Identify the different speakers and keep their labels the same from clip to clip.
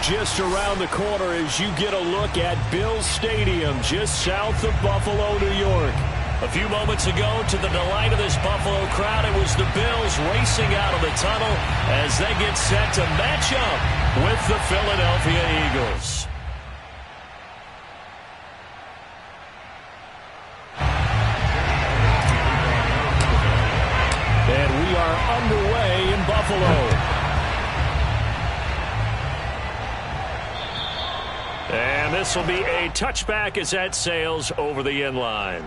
Speaker 1: just around the corner as you get a look at Bills Stadium just south of Buffalo, New York. A few moments ago, to the delight of this Buffalo crowd, it was the Bills racing out of the tunnel as they get set to match up with the Philadelphia Eagles. And we are underway in Buffalo. And this will be a touchback as that sails over the end line.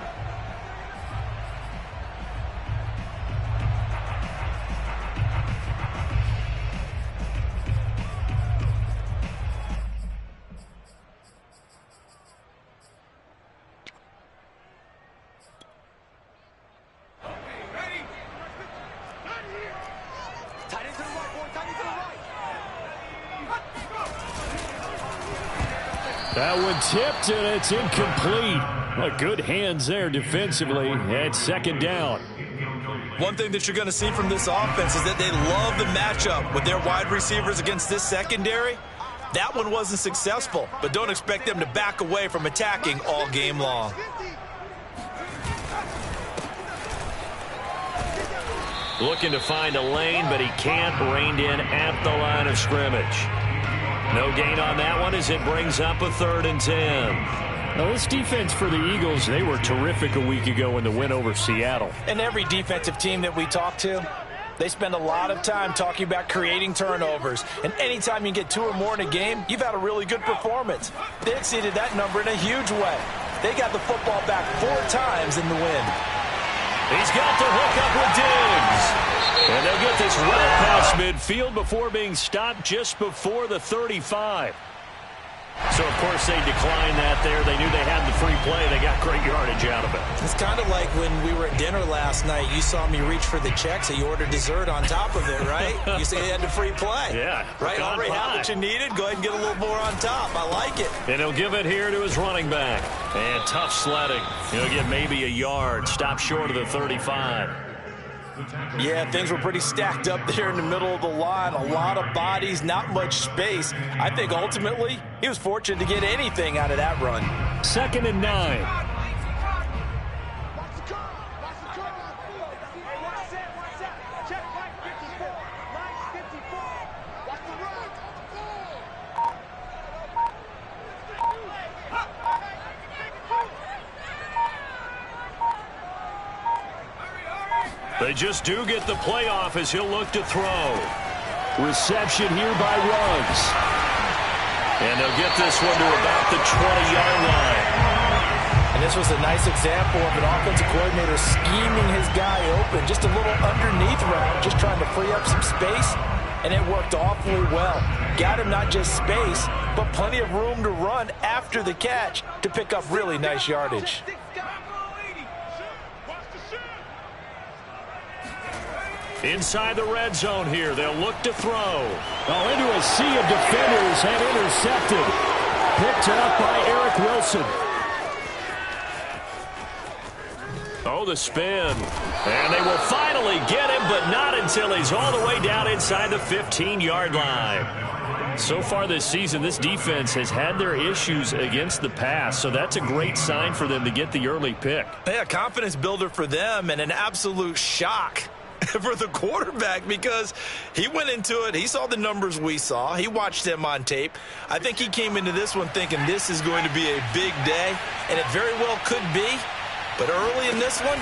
Speaker 1: That one tipped, and it's incomplete. Good hands there defensively at second down.
Speaker 2: One thing that you're going to see from this offense is that they love the matchup with their wide receivers against this secondary. That one wasn't successful, but don't expect them to back away from attacking all game long.
Speaker 1: Looking to find a lane, but he can't. Reined in at the line of scrimmage. No gain on that one as it brings up a 3rd and 10. Now, this defense for the Eagles, they were terrific a week ago in the win over Seattle.
Speaker 3: And every defensive team that we talk to, they spend a lot of time talking about creating turnovers. And anytime you get 2 or more in a game, you've had a really good performance. They exceeded that number in a huge way. They got the football back 4 times in the win.
Speaker 1: He's got the hook up with Diggs. And they'll get this right past midfield before being stopped just before the 35. So, of course, they declined that there. They knew they had the free play. They got great yardage out of it.
Speaker 3: It's kind of like when we were at dinner last night. You saw me reach for the check, so you ordered dessert on top of it, right? You said you had the free play.
Speaker 1: Yeah.
Speaker 3: Right? Already had what you needed. Go ahead and get a little more on top. I like it.
Speaker 1: And he'll give it here to his running back. And tough sledding. He'll get maybe a yard. Stop short of the 35.
Speaker 3: Yeah, things were pretty stacked up there in the middle of the line. A lot of bodies, not much space. I think ultimately he was fortunate to get anything out of that run.
Speaker 1: 2nd and 9. They just do get the playoff as he'll look to throw. Reception here by Ruggs. And they'll get this one to about the 20-yard line.
Speaker 3: And this was a nice example of an offensive coordinator scheming his guy open. Just a little underneath route, just trying to free up some space. And it worked awfully well. Got him not just space, but plenty of room to run after the catch to pick up really nice yardage.
Speaker 1: Inside the red zone here, they'll look to throw. Oh, into a sea of defenders and intercepted. Picked up by Eric Wilson. Oh, the spin. And they will finally get him, but not until he's all the way down inside the 15-yard line. So far this season, this defense has had their issues against the pass, so that's a great sign for them to get the early pick.
Speaker 2: Yeah, confidence builder for them and an absolute shock for the quarterback because he went into it. He saw the numbers we saw. He watched them on tape. I think he came into this one thinking this is going to be a big day, and it very well could be. But early in this one,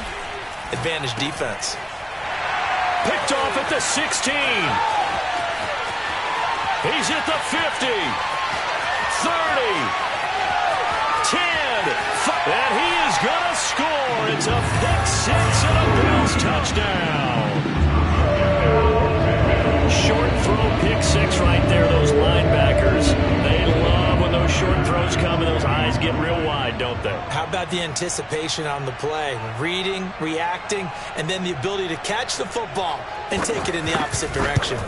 Speaker 2: advantage defense.
Speaker 1: Picked off at the 16. He's at the 50. 30. 10. And he is going to score. It's a pick six and a Bills touchdown. Short throw pick six right there. Those linebackers, they love when those short throws come and those eyes get real wide, don't they?
Speaker 3: How about the anticipation on the play? Reading, reacting, and then the ability to catch the football and take it in the opposite direction.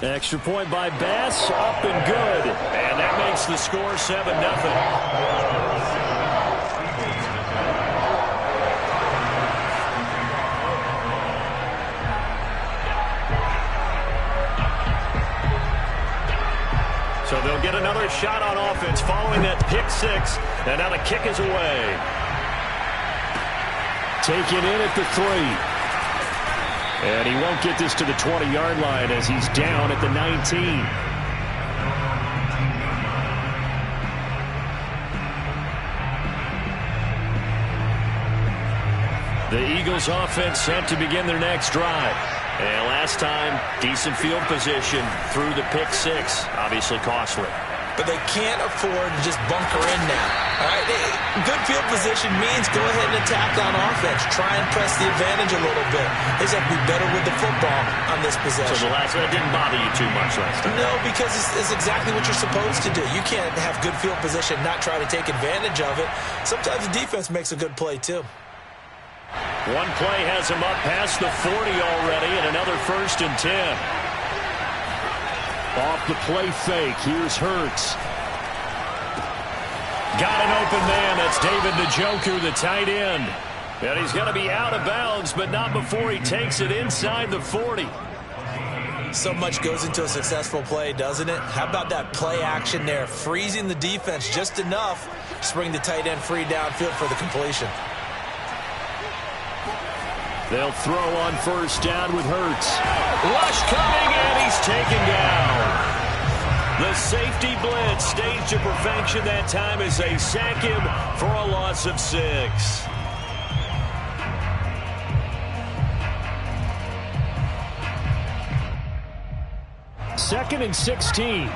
Speaker 1: Extra point by Bass, up and good. And that makes the score 7-0. So they'll get another shot on offense following that pick six. And now the kick is away. Taken in at the 3. And he won't get this to the 20-yard line as he's down at the 19. The Eagles offense set to begin their next drive. And last time, decent field position through the pick six. Obviously costly.
Speaker 2: But they can't afford to just bunker in now. All right, good field position means go ahead and attack on offense. Try and press the advantage a little bit. They just have to be better with the football on this possession.
Speaker 1: So the last one didn't bother you too much last time?
Speaker 2: No, because it's exactly what you're supposed to do. You can't have good field position, not try to take advantage of it. Sometimes the defense makes a good play, too.
Speaker 1: One play has him up past the 40 already, and another 1st and 10. Off the play fake, here's Hurts. Got an open man, that's David Njoku, the tight end. And he's going to be out of bounds, but not before he takes it inside the 40.
Speaker 2: So much goes into a successful play, doesn't it? How about that play action there, freezing the defense just enough to bring the tight end free downfield for the completion.
Speaker 1: They'll throw on 1st down with Hurts. Rush coming, and he's taken down. The safety blitz staged to perfection that time as they sack him for a loss of 6. Second and 16.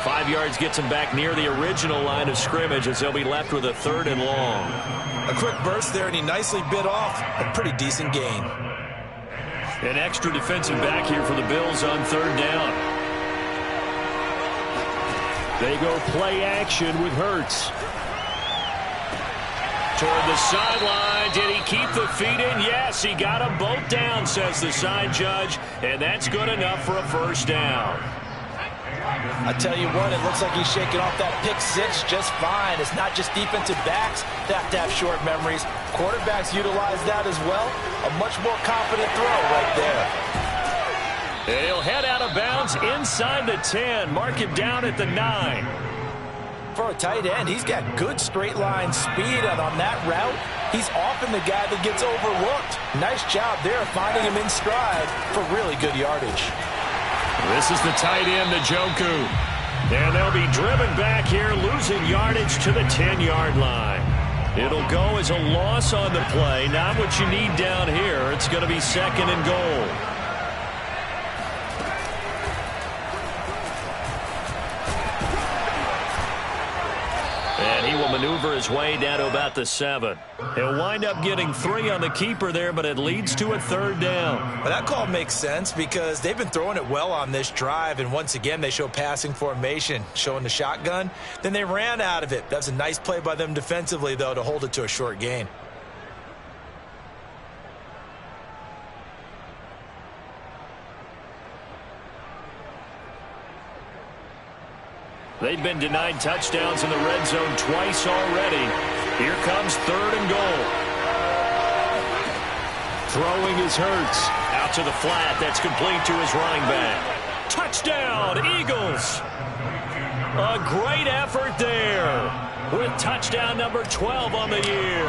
Speaker 1: 5 yards gets him back near the original line of scrimmage as they'll be left with a 3rd and long.
Speaker 2: A quick burst there, and he nicely bit off a pretty decent gain.
Speaker 1: An extra defensive back here for the Bills on 3rd down. They go play action with Hurts. Toward the sideline. Did he keep the feet in? Yes, he got them both down, says the side judge, and that's good enough for a 1st down.
Speaker 3: I tell you what, it looks like he's shaking off that pick six just fine. It's not just defensive backs that have to have short memories. Quarterbacks utilize that as well. A much more confident throw right there.
Speaker 1: He'll head out of bounds inside the 10. Mark him down at the 9.
Speaker 3: For a tight end, he's got good straight line speed, and on that route, he's often the guy that gets overlooked. Nice job there finding him in stride for really good yardage.
Speaker 1: This is the tight end, Njoku. And they'll be driven back here, losing yardage to the 10-yard line. It'll go as a loss on the play. Not what you need down here. It's going to be 2nd and goal. And he will maneuver his way down to about the 7. He'll wind up getting 3 on the keeper there, but it leads to a 3rd down.
Speaker 2: Well, that call makes sense because they've been throwing it well on this drive, and once again they show passing formation, showing the shotgun. Then they ran out of it. That's a nice play by them defensively, though, to hold it to a short gain.
Speaker 1: They've been denied touchdowns in the red zone twice already. Here comes 3rd and goal. Throwing is Hurts. Out to the flat. That's complete to his running back. Touchdown, Eagles. A great effort there with touchdown number 12 on the year.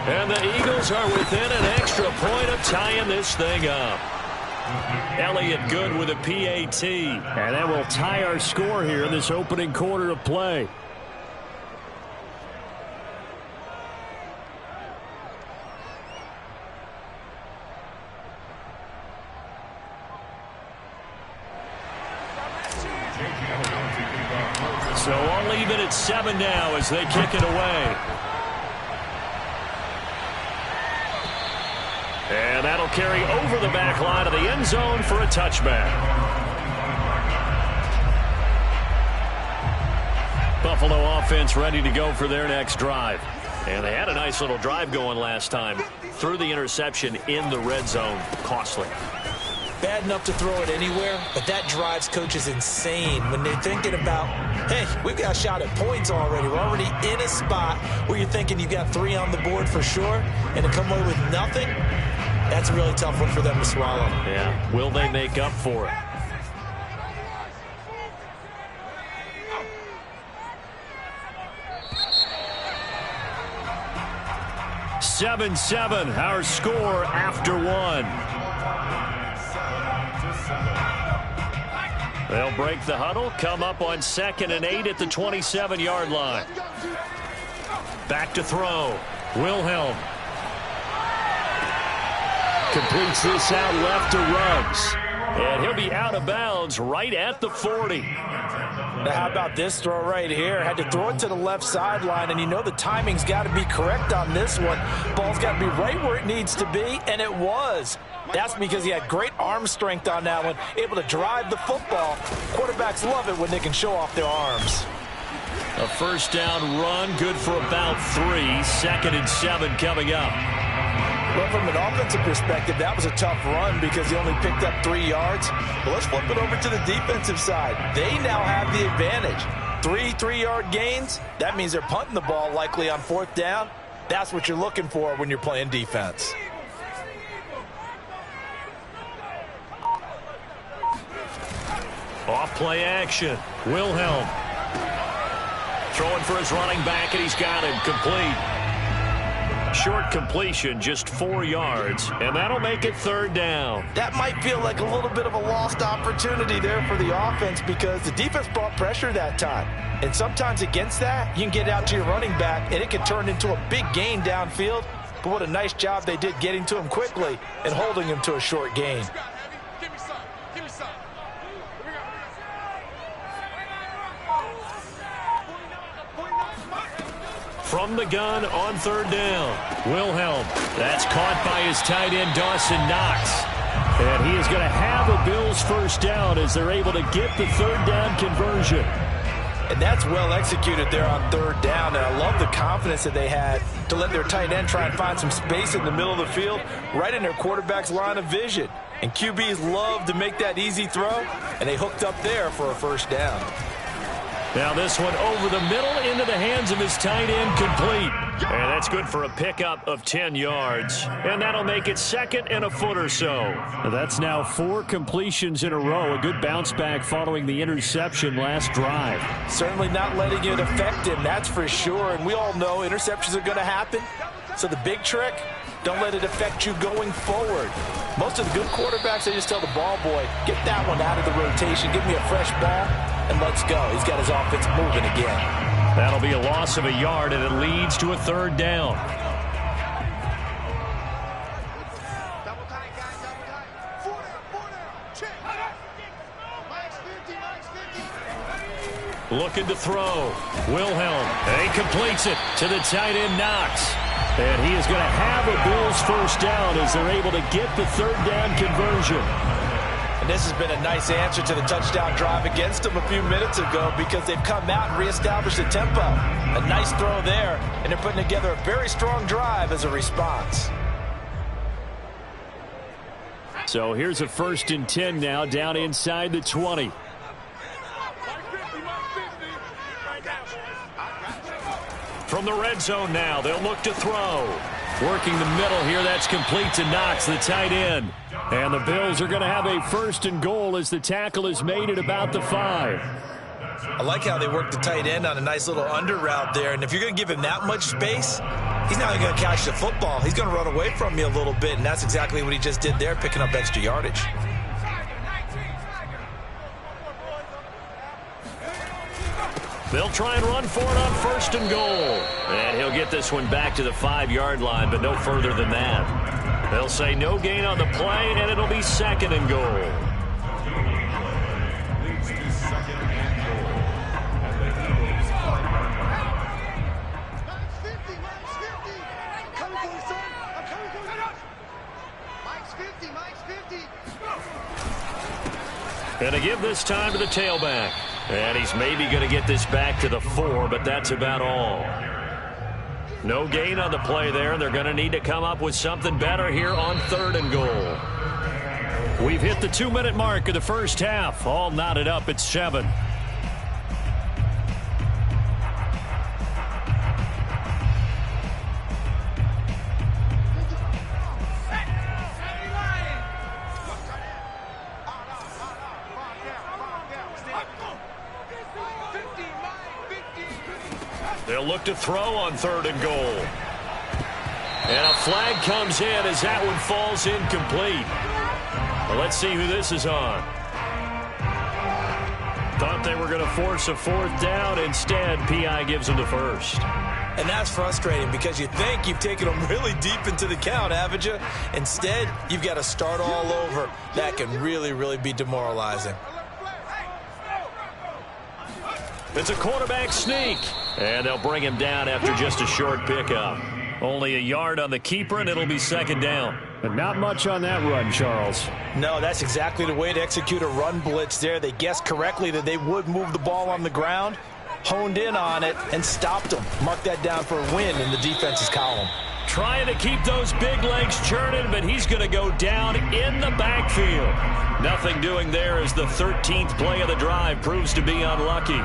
Speaker 1: And the Eagles are within an extra point of tying this thing up. Elliott good with a PAT. And that will tie our score here in this opening quarter of play. So all even at 7 now as they kick it away. And that'll carry over the back line of the end zone for a touchback. Buffalo offense ready to go for their next drive. And they had a nice little drive going last time. Threw the interception in the red zone. Costly.
Speaker 3: bad enough to throw it anywhere, but that drives coaches insane when they're thinking about, hey, we've got a shot at points already. We're already in a spot where you're thinking you've got 3 on the board for sure, and to come away with nothing, that's a really tough one for them to swallow.
Speaker 1: Yeah, will they make up for it? 7-7, our score after 1. They'll break the huddle, come up on 2nd and 8 at the 27-yard line. Back to throw. Wilhelm. Completes this out left to Ruggs. And he'll be out of bounds right at the 40.
Speaker 3: Now, how about this throw right here? Had to throw it to the left sideline, and you know the timing's got to be correct on this one. Ball's got to be right where it needs to be, and it was. That's because he had great arm strength on that one, able to drive the football. Quarterbacks love it when they can show off their arms.
Speaker 1: A first down run, good for about 3. 2nd and 7 coming up.
Speaker 3: Well, from an offensive perspective, that was a tough run because he only picked up 3 yards. But let's flip it over to the defensive side. They now have the advantage. 3 3-yard gains. That means they're punting the ball likely on 4th down. That's what you're looking for when you're playing defense.
Speaker 1: Off play action. Wilhelm. Throwing for his running back, and he's got him complete. Short completion, just 4 yards, and that'll make it 3rd down.
Speaker 3: That might feel like a little bit of a lost opportunity there for the offense because the defense brought pressure that time. And sometimes against that, you can get out to your running back, and it can turn into a big gain downfield. But what a nice job they did getting to him quickly and holding him to a short gain.
Speaker 1: From the gun on 3rd down. Wilhelm. That's caught by his tight end, Dawson Knox. And he is going to have a Bills first down as they're able to get the 3rd down conversion.
Speaker 3: And that's well executed there on 3rd down. And I love the confidence that they had to let their tight end try and find some space in the middle of the field, right in their quarterback's line of vision. And QBs love to make that easy throw, and they hooked up there for a first down.
Speaker 1: Now this one over the middle into the hands of his tight end, complete. And that's good for a pickup of 10 yards. And that'll make it 2nd and a foot or so. That's now 4 completions in a row. A good bounce back following the interception last drive.
Speaker 3: Certainly not letting it affect him, that's for sure. And we all know interceptions are going to happen. So the big trick, don't let it affect you going forward. Most of the good quarterbacks, they just tell the ball boy, get that one out of the rotation, give me a fresh ball, and let's go. He's got his offense moving again.
Speaker 1: That'll be a loss of a yard, and it leads to a 3rd down. Looking to throw. Wilhelm. And he completes it to the tight end, Knox. And he is going to have a Bills first down as they're able to get the 3rd down conversion.
Speaker 3: And this has been a nice answer to the touchdown drive against them a few minutes ago because they've come out and reestablished the tempo. A nice throw there, and they're putting together a very strong drive as a response.
Speaker 1: So here's a 1st and 10 now down inside the 20. From the red zone now, they'll look to throw. Working the middle here, that's complete to Knox, the tight end. And the Bills are going to have a 1st and goal as the tackle is made at about the 5.
Speaker 3: I like how they work the tight end on a nice little under route there. And if you're going to give him that much space, he's not going to catch the football. He's going to run away from you a little bit, and that's exactly what he just did there, picking up extra yardage.
Speaker 1: They'll try and run for it on 1st and goal. And he'll get this one back to the 5-yard line, but no further than that. They'll say no gain on the play, and it'll be 2nd and goal. And to give this time to the tailback. And he's maybe going to get this back to the 4, but that's about all. No gain on the play there, and they're going to need to come up with something better here on 3rd and goal. We've hit the 2-minute mark of the first half. All knotted up at 7. They'll look to throw on 3rd and goal. And a flag comes in as that one falls incomplete. Well, let's see who this is on. Thought they were going to force a 4th down. Instead, PI gives them the first.
Speaker 2: And that's frustrating because you think you've taken them really deep into the count, haven't you? Instead, you've got to start all over. That can really, really be demoralizing.
Speaker 1: It's a quarterback sneak. And they'll bring him down after just a short pickup. Only a yard on the keeper, and it'll be 2nd down.
Speaker 4: But not much on that run, Charles.
Speaker 3: No, that's exactly the way to execute a run blitz there. They guessed correctly that they would move the ball on the ground, honed in on it, and stopped them. Mark that down for a win in the defense's column.
Speaker 1: Trying to keep those big legs churning, but he's going to go down in the backfield. Nothing doing there as the 13th play of the drive proves to be unlucky.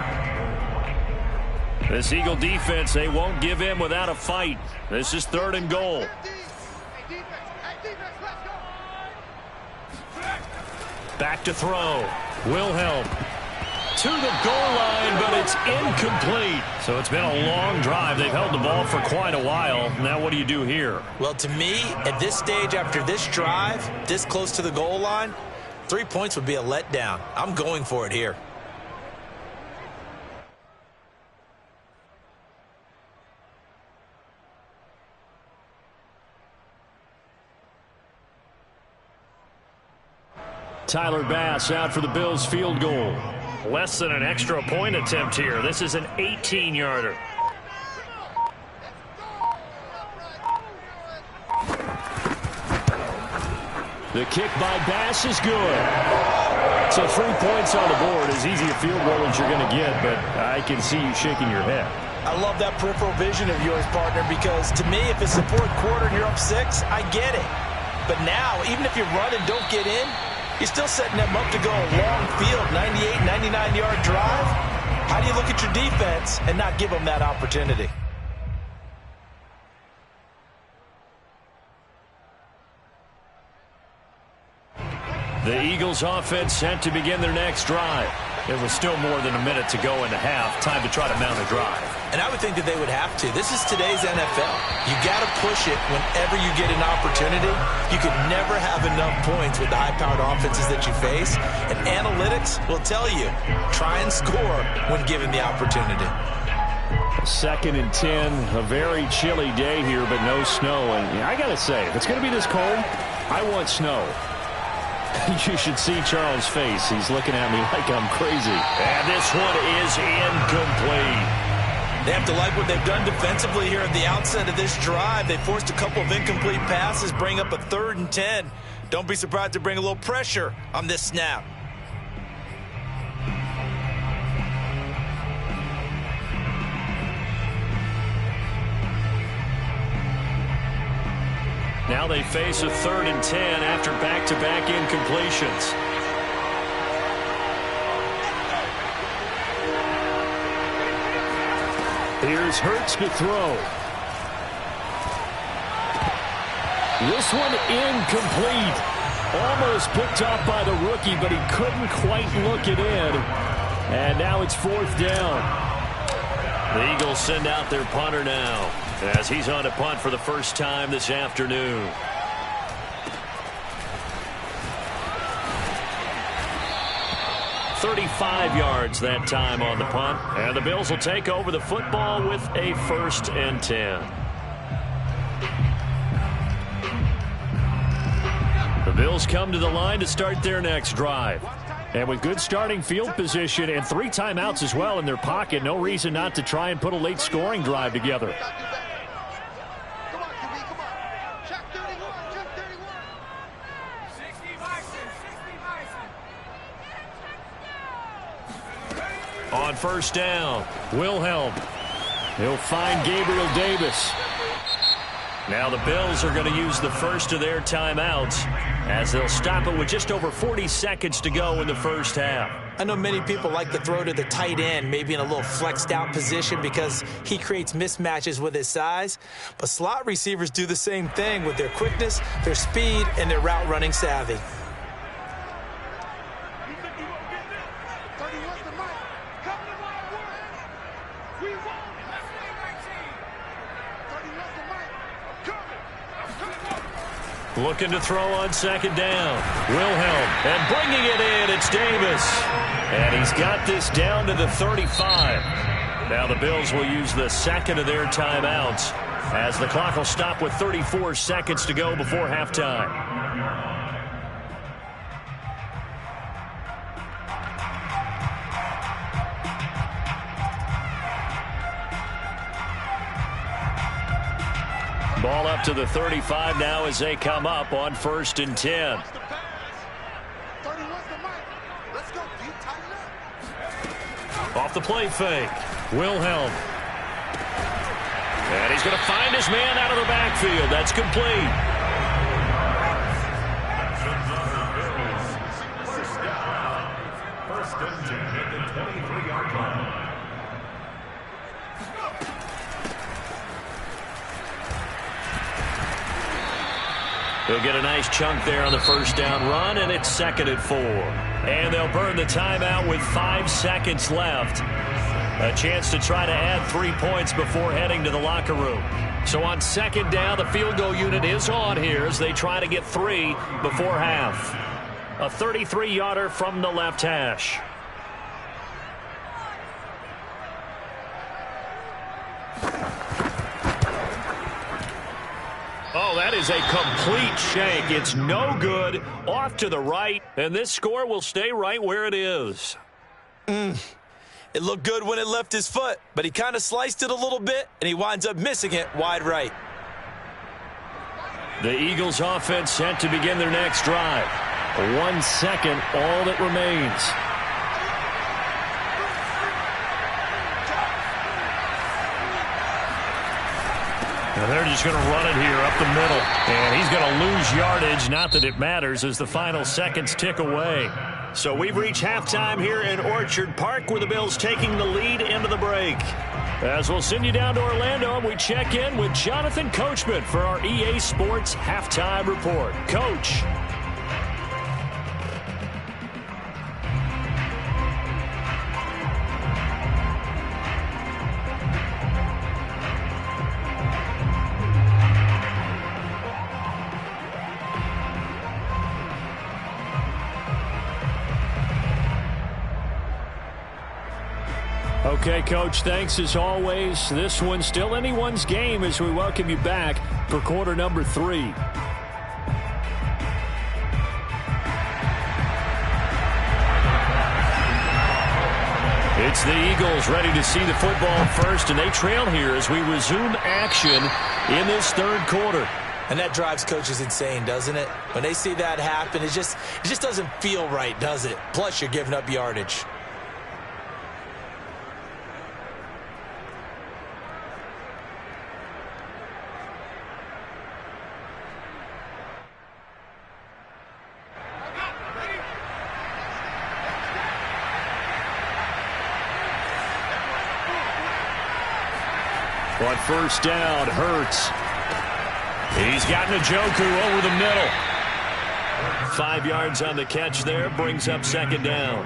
Speaker 1: This Eagle defense, they won't give in without a fight. This is 3rd and goal. Back to throw. Wilhelm to the goal line, but it's incomplete. So it's been a long drive. They've held the ball for quite a while. Now what do you do here?
Speaker 2: Well, to me, at this stage, after this drive, this close to the goal line, 3 points would be a letdown. I'm going for it here.
Speaker 1: Tyler Bass out for the Bills field goal. Less than an extra point attempt here. This is an 18-yarder. The kick by Bass is good. So 3 points on the board. As easy a field goal as you're going to get, but I can see you shaking your head.
Speaker 3: I love that peripheral vision of yours, partner, because to me, if it's the 4th quarter and you're up 6, I get it. But now, even if you run and don't get in, you're still setting them up to go a long field, 98, 99-yard drive. How do you look at your defense and not give them that opportunity?
Speaker 1: The Eagles offense set to begin their next drive. There was still more than a minute to go in the half. Time to try to mount a drive.
Speaker 2: And I would think that they would have to. This is today's NFL. You got to push it whenever you get an opportunity. You could never have enough points with the high-powered offenses that you face. And analytics will tell you, try and score when given the opportunity.
Speaker 1: 2nd and 10, a very chilly day here, but no snow. And I got to say, if it's going to be this cold, I want snow. You should see Charles' face. He's looking at me like I'm crazy. And this one is incomplete.
Speaker 2: They have to like what they've done defensively here at the outset of this drive. They forced a couple of incomplete passes, bring up a 3rd and 10. Don't be surprised to bring a little pressure on this snap.
Speaker 1: Now they face a 3rd and 10 after back-to-back incompletions. Here's Hurts to throw. This one incomplete. Almost picked off by the rookie, but he couldn't quite look it in. And now it's 4th down. The Eagles send out their punter now, as he's on to punt for the first time this afternoon. "35 yards that time on the punt. And the Bills will take over the football with a 1st and 10. The Bills come to the line to start their next drive. And with good starting field position and 3 timeouts as well in their pocket, no reason not to try and put a late scoring drive together. On 1st down, Wilhelm. He'll find Gabriel Davis. Now the Bills are going to use the first of their timeouts as they'll stop it with just over 40 seconds to go in the first half.
Speaker 3: I know many people like to throw to the tight end, maybe in a little flexed out position because he creates mismatches with his size. But slot receivers do the same thing with their quickness, their speed, and their route running savvy.
Speaker 1: Looking to throw on second down. Wilhelm, and bringing it in, it's Davis. And he's got this down to the 35. Now the Bills will use the second of their timeouts as the clock will stop with 34 seconds to go before halftime. Ball up to the 35 now as they come up on 1st and 10. Off the play fake. Wilhelm. And he's going to find his man out of the backfield. That's complete. First and 10 at the 23-yard line. He'll get a nice chunk there on the first down run, and it's 2nd and 4. And they'll burn the timeout with 5 seconds left. A chance to try to add 3 points before heading to the locker room. So on 2nd down, the field goal unit is on here as they try to get 3 before half. A 33-yarder from the left hash. Oh, that is a complete shank. It's no good. Off to the right, and this score will stay right where it is.
Speaker 3: It looked good when it left his foot, but he kind of sliced it a little bit, and he winds up missing it wide right.
Speaker 1: The Eagles offense set to begin their next drive. 1 second, all that remains. And they're just going to run it here up the middle. And he's going to lose yardage. Not that it matters as the final seconds tick away. So we've reached halftime here in Orchard Park with the Bills taking the lead into the break. As we'll send you down to Orlando, and we check in with Jonathan Coachman for our EA Sports Halftime Report. Coach. Okay, Coach, thanks as always. This one's still anyone's game as we welcome you back for quarter number 3. It's the Eagles ready to see the football first, and they trail here as we resume action in this 3rd quarter.
Speaker 3: And that drives coaches insane, doesn't it? When they see that happen, it just doesn't feel right, does it? Plus, you're giving up yardage.
Speaker 1: On 1st down, Hurts. He's got Njoku over the middle. 5 yards on the catch there, brings up 2nd down.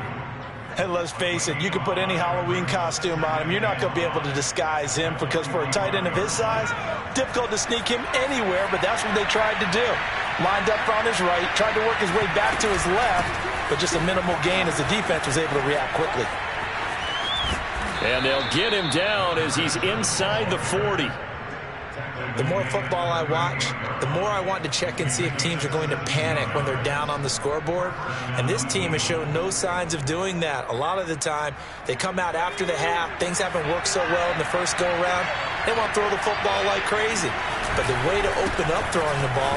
Speaker 3: And let's face it, you can put any Halloween costume on him. You're not going to be able to disguise him because for a tight end of his size, difficult to sneak him anywhere, but that's what they tried to do. Lined up on his right, tried to work his way back to his left, but just a minimal gain as the defense was able to react quickly.
Speaker 1: And they'll get him down as he's inside the 40.
Speaker 3: The more football I watch, the more I want to check and see if teams are going to panic when they're down on the scoreboard. And this team has shown no signs of doing that. A lot of the time, they come out after the half. Things haven't worked so well in the first go-around. They want to throw the football like crazy. But the way to open up throwing the ball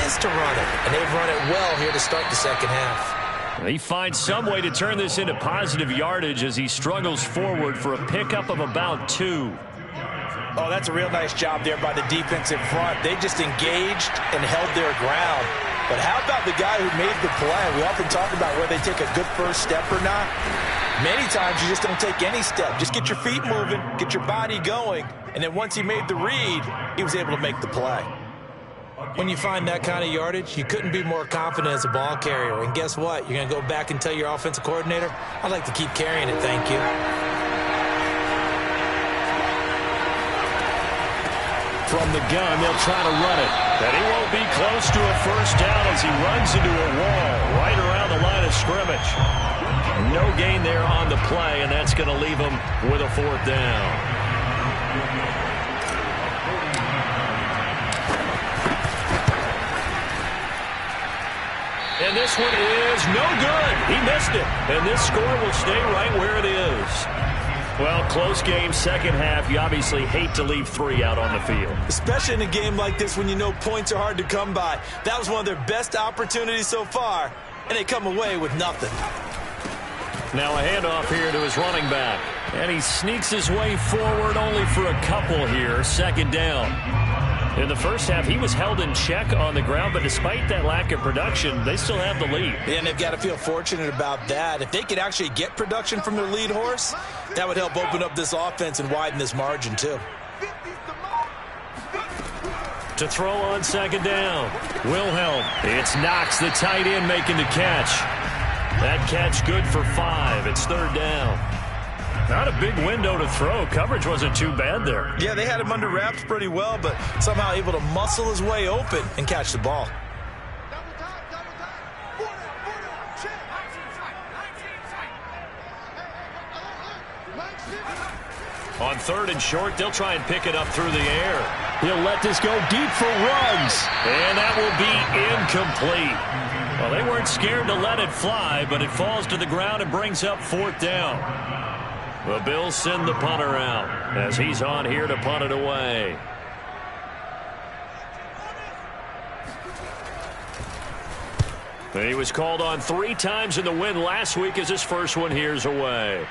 Speaker 3: is to run it. And they've run it well here to start the second half.
Speaker 1: He finds some way to turn this into positive yardage as he struggles forward for a pickup of about 2.
Speaker 3: Oh, that's a real nice job there by the defensive front. They just engaged and held their ground. But how about the guy who made the play? We often talk about whether they take a good first step or not. Many times you just don't take any step. Just get your feet moving, get your body going, and then once he made the read, he was able to make the play. When you find that kind of yardage, you couldn't be more confident as a ball carrier. And guess what? You're going to go back and tell your offensive coordinator, I'd like to keep carrying it, thank you.
Speaker 1: From the gun, they'll try to run it. And he won't be close to a first down as he runs into a wall right around the line of scrimmage. No gain there on the play, and that's going to leave him with a fourth down. And this one is no good. He missed it. And this score will stay right where it is. Well, close game, second half. You obviously hate to leave 3 out on the field.
Speaker 3: Especially in a game like this when you know points are hard to come by. That was one of their best opportunities so far, and they come away with nothing.
Speaker 1: Now a handoff here to his running back. And he sneaks his way forward only for a couple here. Second down. In the first half, he was held in check on the ground, but despite that lack of production, they still have the lead.
Speaker 3: And they've got to feel fortunate about that. If they could actually get production from their lead horse, that would help open up this offense and widen this margin, too.
Speaker 1: To throw on second down, Wilhelm. It's Knox, the tight end, making the catch. That catch good for 5. It's third down. Not a big window to throw. Coverage wasn't too bad there.
Speaker 3: Yeah, they had him under wraps pretty well, but somehow able to muscle his way open and catch the ball.
Speaker 1: On third and short, they'll try and pick it up through the air. He'll let this go deep for Ruggs. And that will be incomplete. Well, they weren't scared to let it fly, but it falls to the ground and brings up fourth down. The Bills send the punter out as he's on here to punt it away. He was called on 3 times in the win last week as his first one here's away.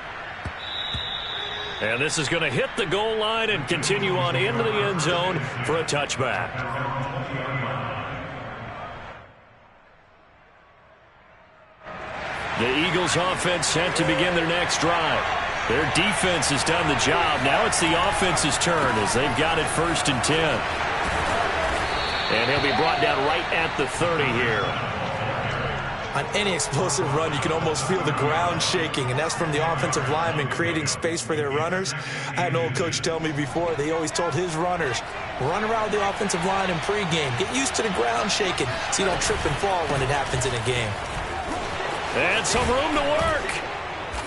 Speaker 1: And this is going to hit the goal line and continue on into the end zone for a touchback. The Eagles offense set to begin their next drive. Their defense has done the job. Now it's the offense's turn as they've got it 1st and 10. And he'll be brought down right at the 30 here.
Speaker 3: On any explosive run, you can almost feel the ground shaking, and that's from the offensive linemen creating space for their runners. I had an old coach tell me before, they always told his runners, run around the offensive line in pregame. Get used to the ground shaking so you don't trip and fall when it happens in a game.
Speaker 1: And some room to work.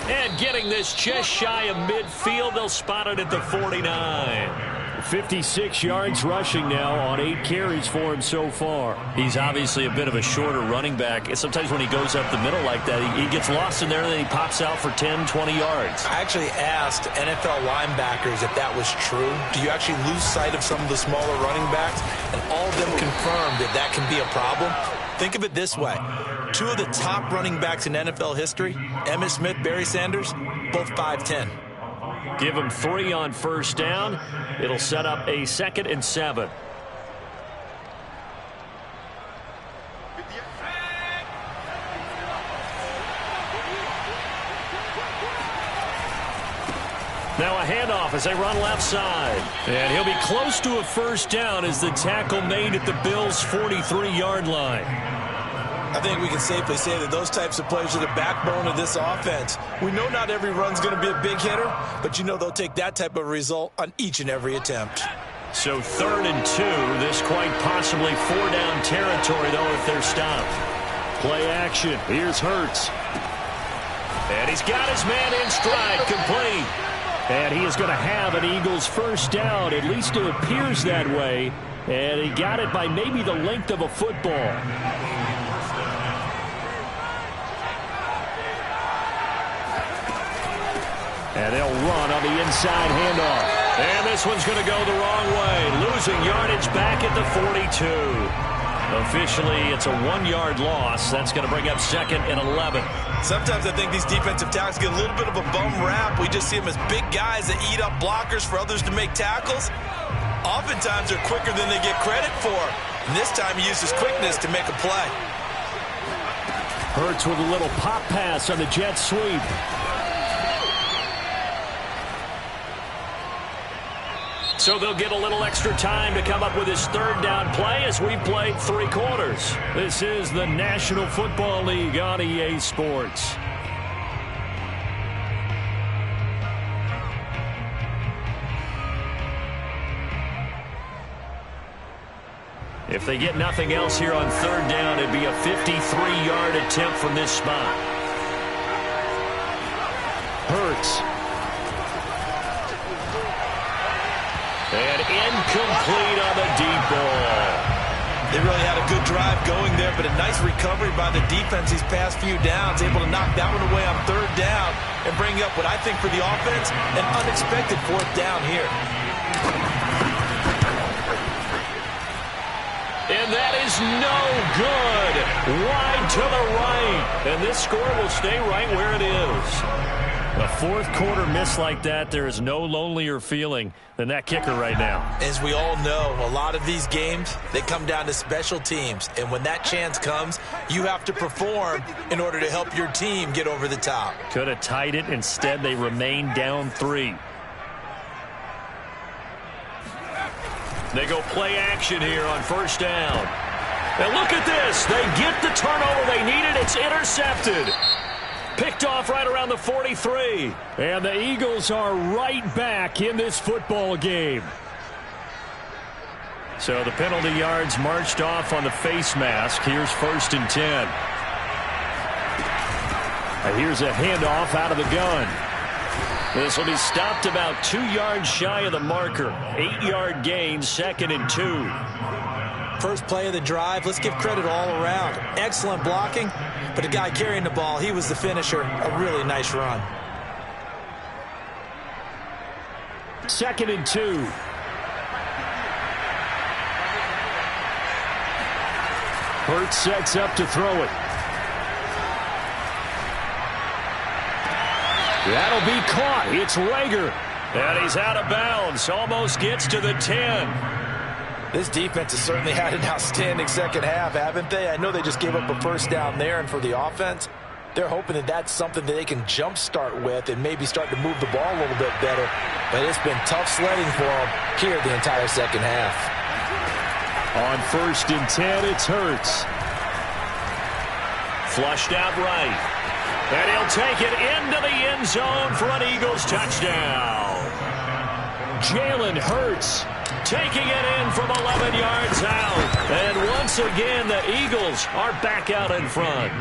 Speaker 1: And getting this just shy of midfield, they'll spot it at the 49. 56 yards rushing now on 8 carries for him so far. He's obviously a bit of a shorter running back. Sometimes when he goes up the middle like that, he gets lost in there and then he pops out for 10, 20 yards.
Speaker 3: I actually asked NFL linebackers if that was true. Do you actually lose sight of some of the smaller running backs? And all of them confirmed that that can be a problem. Think of it this way. 2 of the top running backs in NFL history, Emmitt Smith, Barry Sanders, both 5'10".
Speaker 1: Give him 3 on first down. It'll set up a 2nd and 7. Now a handoff as they run left side. And he'll be close to a first down as the tackle made at the Bills' 43-yard line.
Speaker 3: I think we can safely say that those types of plays are the backbone of this offense. We know not every run's going to be a big hitter, but you know they'll take that type of result on each and every attempt.
Speaker 1: So 3rd and 2. This quite possibly 4-down territory, though, if they're stopped. Play action. Here's Hurts. And he's got his man in stride, complete. And he is going to have an Eagles first down. At least it appears that way. And he got it by maybe the length of a football. And they'll run on the inside handoff. And this one's going to go the wrong way. Losing yardage back at the 42. Officially, it's a 1-yard loss. That's going to bring up 2nd and 11.
Speaker 3: Sometimes I think these defensive tackles get a little bit of a bum rap. We just see them as big guys that eat up blockers for others to make tackles.
Speaker 2: oftentimes are quicker than they get credit for. And this time he uses quickness to make a play.
Speaker 1: Hurts with a little pop pass on the jet sweep. So they'll get a little extra time to come up with his third down play as we played 3 quarters. This is the National Football League on EA Sports. If they get nothing else here on third down, it'd be a 53-yard attempt from this spot. Hurts. And incomplete on the deep ball.
Speaker 2: They really had a good drive going there, but a nice recovery by the defense these past few downs, able to knock that one away on third down and bring up what I think for the offense, an unexpected 4th down here.
Speaker 1: And that is no good. Wide to the right. And this score will stay right where it is. A 4th quarter miss like that, there is no lonelier feeling than that kicker right now.
Speaker 2: As we all know, a lot of these games, they come down to special teams. And when that chance comes, you have to perform in order to help your team get over the top.
Speaker 1: Could have tied it. Instead, they remain down 3. They go play action here on first down. And look at this. They get the turnover they needed. It's intercepted. Picked off right around the 43. And the Eagles are right back in this football game. So the penalty yards marched off on the face mask. Here's 1st and 10. Here's a handoff out of the gun. This will be stopped about 2 yards shy of the marker. 8-yard gain, 2nd and 2.
Speaker 3: First play of the drive, let's give credit all around. Excellent blocking, but the guy carrying the ball, he was the finisher. A really nice run.
Speaker 1: 2nd and 2. Hurts sets up to throw it. That'll be caught. It's Rager. And he's out of bounds. Almost gets to the 10.
Speaker 3: This defense has certainly had an outstanding second half, haven't they? I know they just gave up a first down there, and for the offense, they're hoping that that's something that they can jumpstart with and maybe start to move the ball a little bit better. But it's been tough sledding for them here the entire second half.
Speaker 1: On 1st and 10, it's Hurts. Flushed out right. And he'll take it into the end zone for an Eagles touchdown. Jalen Hurts taking it in from 11 yards out. And once again, the Eagles are back out in front.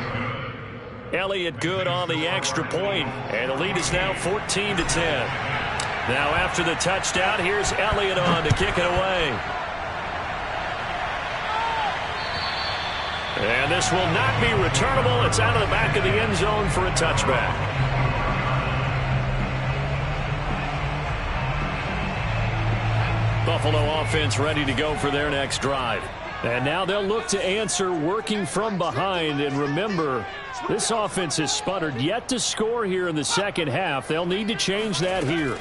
Speaker 1: Elliott good on the extra point, and the lead is now 14-10. Now after the touchdown, here's Elliott on to kick it away. And this will not be returnable. It's out of the back of the end zone for a touchback. Buffalo offense ready to go for their next drive. And now they'll look to answer working from behind. And remember, this offense has sputtered yet to score here in the second half. They'll need to change that here.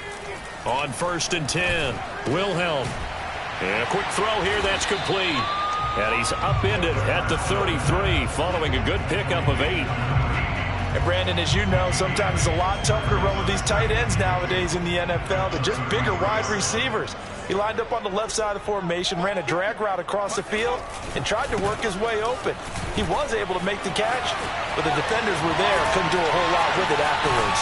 Speaker 1: On 1st and 10, Wilhelm. And a quick throw here that's complete. And he's upended at the 33 following a good pickup of 8.
Speaker 3: And Brandon, as you know, sometimes it's a lot tougher to run with these tight ends nowadays in the NFL than just bigger wide receivers. He lined up on the left side of the formation, ran a drag route across the field, and tried to work his way open. He was able to make the catch, but the defenders were there, couldn't do a whole lot with it afterwards.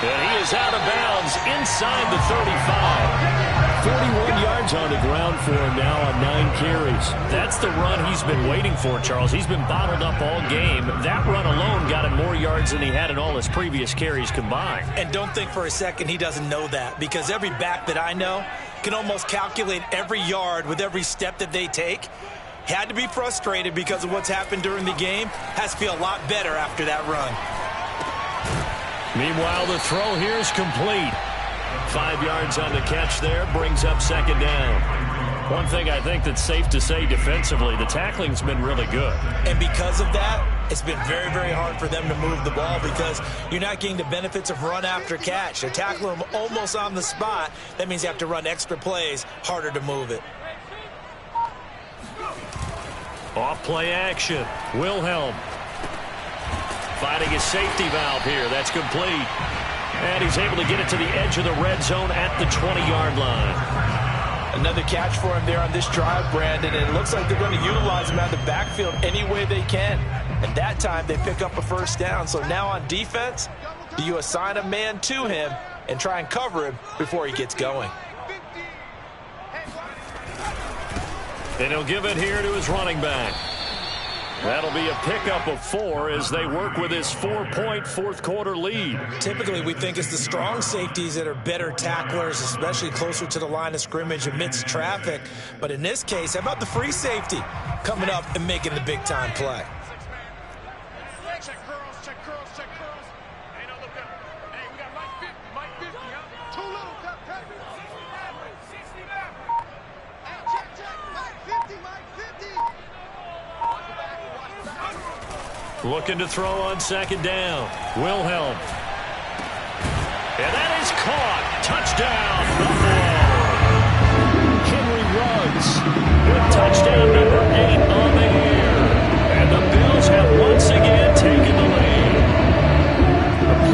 Speaker 1: And he is out of bounds inside the 35. 41 yards on the ground for him now on 9 carries. That's the run he's been waiting for, Charles. He's been bottled up all game. That run alone got him more yards than he had in all his previous carries combined.
Speaker 3: And don't think for a second he doesn't know that, because every back that I know can almost calculate every yard with every step that they take. Had to be frustrated because of what's happened during the game. Has to feel a lot better after that run.
Speaker 1: Meanwhile, the throw here is complete. 5 yards on the catch there, brings up 2nd down. One thing I think that's safe to say defensively, the tackling's been really good.
Speaker 3: And because of that, It's been very, very hard for them to move the ball because you're not getting the benefits of run after catch. They're tackling them almost on the spot. That means you have to run extra plays, harder to move it.
Speaker 1: Off play action. Wilhelm finding his safety valve here. That's complete. And he's able to get it to the edge of the red zone at the 20-yard line.
Speaker 3: Another catch for him there on this drive, Brandon, and it looks like they're going to utilize him out of the backfield any way they can. And that time they pick up a first down. So now on defense, do you assign a man to him and try and cover him before he gets going?
Speaker 1: And he'll give it here to his running back. That'll be a pickup of 4 as they work with his 4-point fourth-quarter lead.
Speaker 3: Typically, we think it's the strong safeties that are better tacklers, especially closer to the line of scrimmage amidst traffic. But in this case, how about the free safety coming up and making the big-time play?
Speaker 5: Check curls, check curls, check curls. Hey, no, look up. Hey, we got Mike 50, huh? Too little, cut. 60 left. Hey, check, Mike 50, Mike 50. Watch the back, watch the back.
Speaker 1: Looking to throw on second down. Wilhelm. And that is caught. Touchdown, Buffalo. Henry Ruggs with touchdown number 8 on the year. And the Bills have once again taken the lead.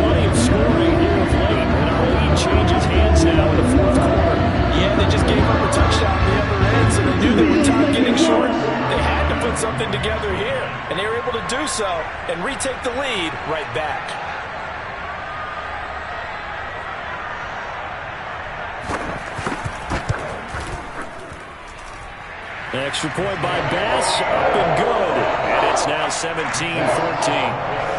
Speaker 1: Plenty of scoring here of late. And our lead changes hands now in the fourth quarter.
Speaker 3: Yeah, they just gave up a touchdown at the other end, so they knew that with time getting short, they had to put something together here. And they were able to do so and retake the lead right back.
Speaker 1: Extra point by Bass, up and good. And it's now 17-14.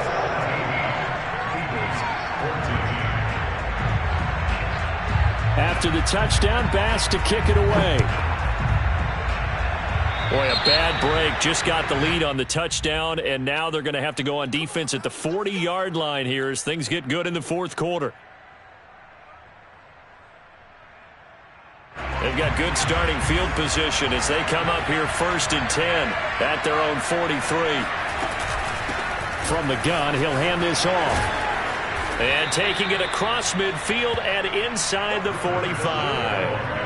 Speaker 1: After the touchdown, Bass to kick it away. Boy, a bad break. Just got the lead on the touchdown, and now they're going to have to go on defense at the 40-yard line here as things get good in the fourth quarter. They've got good starting field position as they come up here 1st and 10 at their own 43. From the gun, he'll hand this off. And taking it across midfield and inside the 45.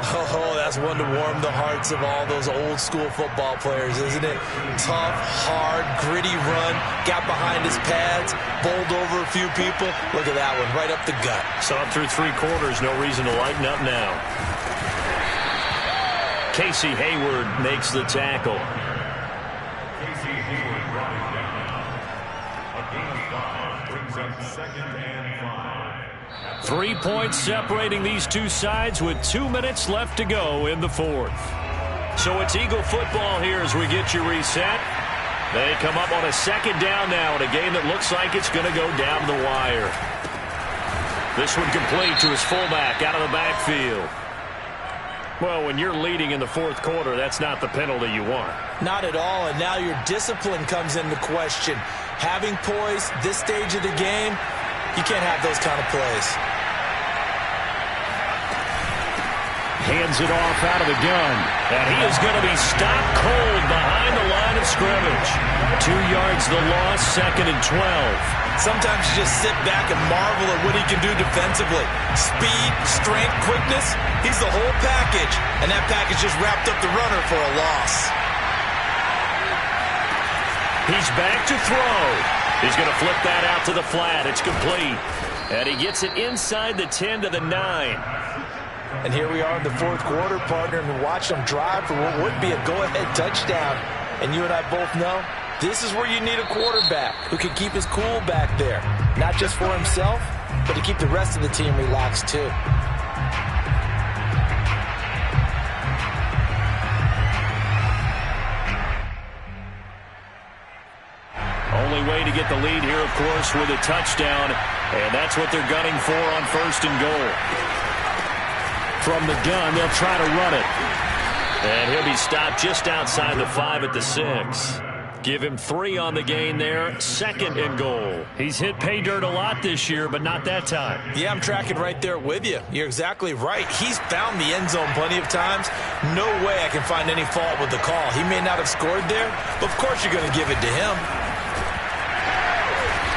Speaker 3: Oh, that's one to warm the hearts of all those old-school football players, isn't it? Tough, hard, gritty run, got behind his pads, bowled over a few people. Look at that one, right up the gut.
Speaker 1: Saw it through 3 quarters, no reason to lighten up now. Casey Hayward makes the tackle.
Speaker 6: Casey Hayward brought it down. A gain of 5 brings up 2nd and 5.
Speaker 1: 3 points separating these two sides with 2 minutes left to go in the fourth. So it's Eagle football here as we get you reset. They come up on a 2nd down now in a game that looks like it's going to go down the wire. This one complete to his fullback out of the backfield. Well, when you're leading in the fourth quarter, that's not the penalty you want.
Speaker 3: Not at all, and now your discipline comes into question. Having poise this stage of the game, you can't have those kind of plays.
Speaker 1: Hands it off out of the gun. And he is going to be stopped cold behind the line of scrimmage. 2 yards the loss, 2nd and 12.
Speaker 3: Sometimes you just sit back and marvel at what he can do defensively. Speed, strength, quickness, he's the whole package. And that package just wrapped up the runner for a loss.
Speaker 1: He's back to throw. He's going to flip that out to the flat. It's complete. And he gets it inside the 10 to the 9.
Speaker 3: And here we are in the fourth quarter, partner, and watch them drive for what would be a go-ahead touchdown. And you and I both know this is where you need a quarterback who can keep his cool back there. Not just for himself, but to keep the rest of the team relaxed too.
Speaker 1: Only way to get the lead here, of course, with a touchdown. And that's what they're gunning for on 1st and goal. From the gun, they'll try to run it. And he'll be stopped just outside the 5 at the 6. Give him 3 on the gain there. 2nd and goal. He's hit pay dirt a lot this year, but not that time.
Speaker 3: Yeah, I'm tracking right there with you. You're exactly right. He's found the end zone plenty of times. No way I can find any fault with the call. He may not have scored there, but of course you're going to give it to him.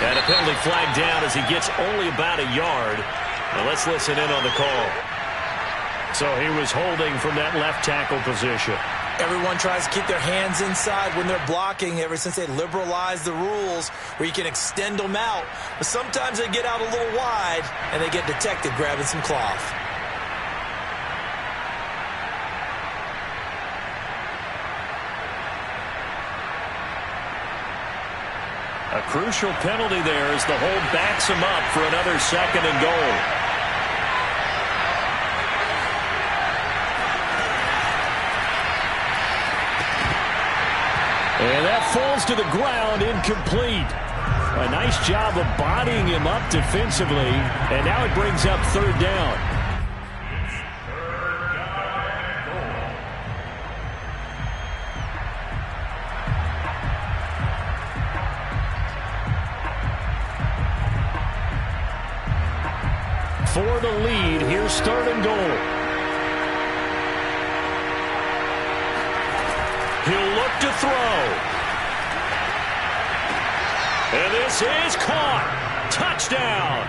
Speaker 1: And a penalty flag down as he gets only about a yard. Now let's listen in on the call. So he was holding from that left tackle position.
Speaker 3: Everyone tries to keep their hands inside when they're blocking ever since they liberalized the rules where you can extend them out. But sometimes they get out a little wide and they get detected grabbing some cloth.
Speaker 1: A crucial penalty there as the hold backs him up for another 2nd and goal. And that falls to the ground, incomplete. A nice job of bodying him up defensively, and now it brings up 3rd down. For the lead, here's 3rd and goal. He'll look to throw. And this is caught. Touchdown.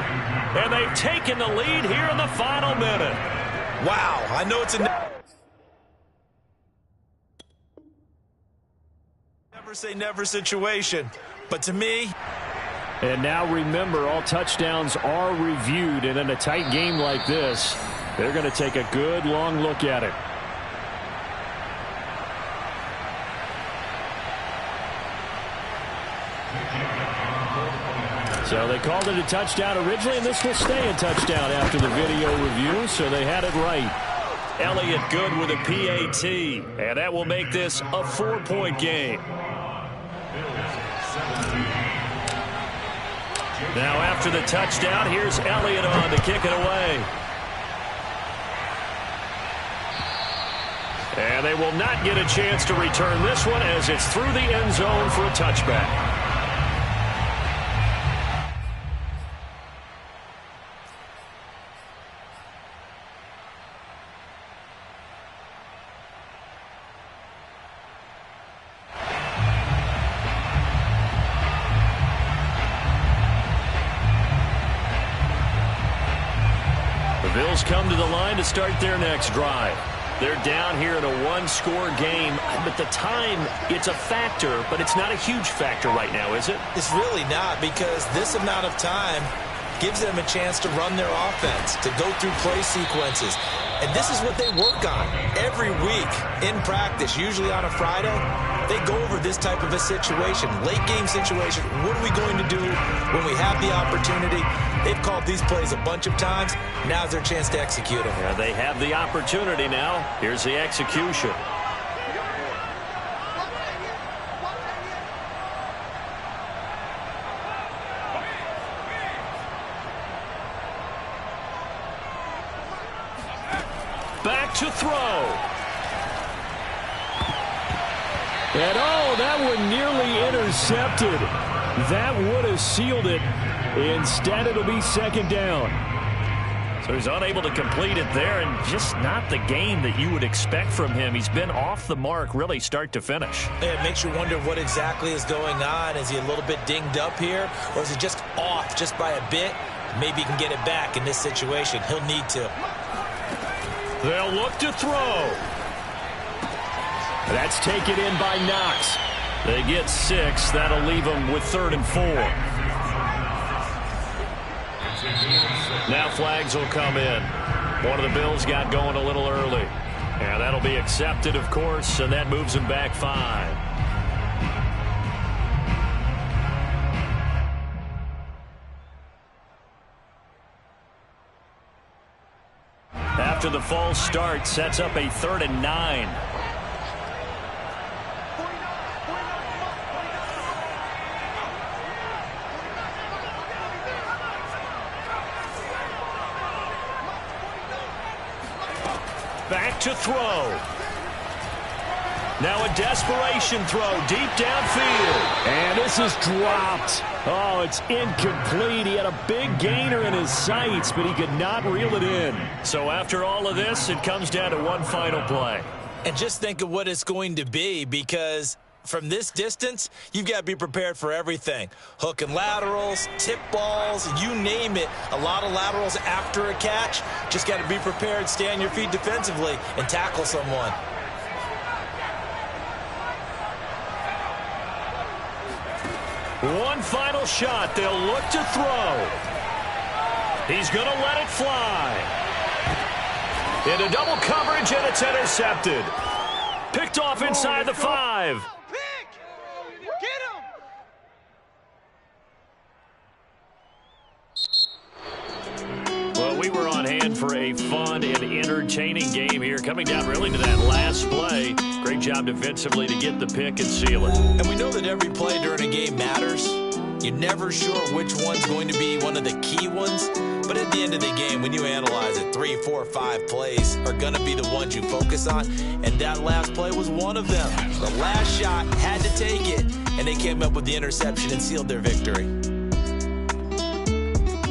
Speaker 1: And they've taken the lead here in the final minute.
Speaker 2: Wow, I know it's a never say never situation, but to me.
Speaker 1: And now remember, all touchdowns are reviewed, and in a tight game like this, they're going to take a good long look at it. So they called it a touchdown originally, and this will stay a touchdown after the video review, so they had it right. Elliott good with a PAT, and that will make this a 4-point game. Now after the touchdown, here's Elliott on to kick it away. And they will not get a chance to return this one as it's through the end zone for a touchback. Bills come to the line to start their next drive. They're down here in a one-score game, but the time, it's a factor, but it's not a huge factor right now, is it?
Speaker 3: It's really not, because this amount of time gives them a chance to run their offense, to go through play sequences. And this is what they work on every week in practice, usually on a Friday. They go over this type of a situation, late game situation. What are we going to do when we have the opportunity? They've called these plays a bunch of times. Now's their chance to execute them.
Speaker 1: Yeah, they have the opportunity now. Here's the execution. Back to throw. And oh, that one nearly intercepted. That would have sealed it. Instead, it'll be 2nd down. So he's unable to complete it there, and just not the game that you would expect from him. He's been off the mark, really, start to finish.
Speaker 3: It makes you wonder what exactly is going on. Is he a little bit dinged up here, or is it just off just by a bit? Maybe he can get it back in this situation. He'll need to.
Speaker 1: They'll look to throw. That's taken in by Knox. They get 6. That'll leave them with 3rd and 4. Now flags will come in. One of the Bills got going a little early. And that'll be accepted, of course, and that moves them back 5. After the false start, sets up a 3rd and 9. Back to throw. Now a desperation throw deep downfield. And this is dropped. Oh, it's incomplete. He had a big gainer in his sights, but he could not reel it in. So after all of this, it comes down to one final play.
Speaker 3: And just think of what it's going to be, because
Speaker 2: from this distance, you've got to be prepared for everything. Hook and laterals, tip balls, you name it. A lot of laterals after a catch. Just got to be prepared, stay on your feet defensively, and tackle someone.
Speaker 1: One final shot. They'll look to throw. He's going to let it fly. Into double coverage, and it's intercepted. Picked off inside the 5.
Speaker 5: Pick! Get him!
Speaker 1: Well, we were on hand for a fun and entertaining game here. Coming down really to that last play. Great job defensively to get the pick and seal it.
Speaker 2: And we know that every play during a game matters. You're never sure which one's going to be one of the key ones. But at the end of the game, when you analyze it, 3, 4, 5 plays are going to be the ones you focus on. And that last play was one of them. The last shot had to take it, and they came up with the interception and sealed their victory.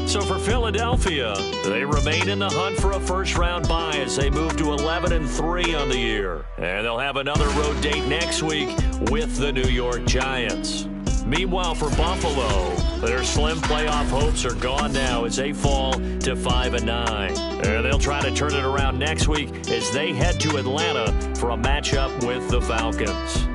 Speaker 1: So for Philadelphia, they remain in the hunt for a first-round bye as they move to 11-3 on the year. And they'll have another road date next week with the New York Giants. Meanwhile, for Buffalo, their slim playoff hopes are gone now as they fall to 5-9. And they'll try to turn it around next week as they head to Atlanta for a matchup with the Falcons.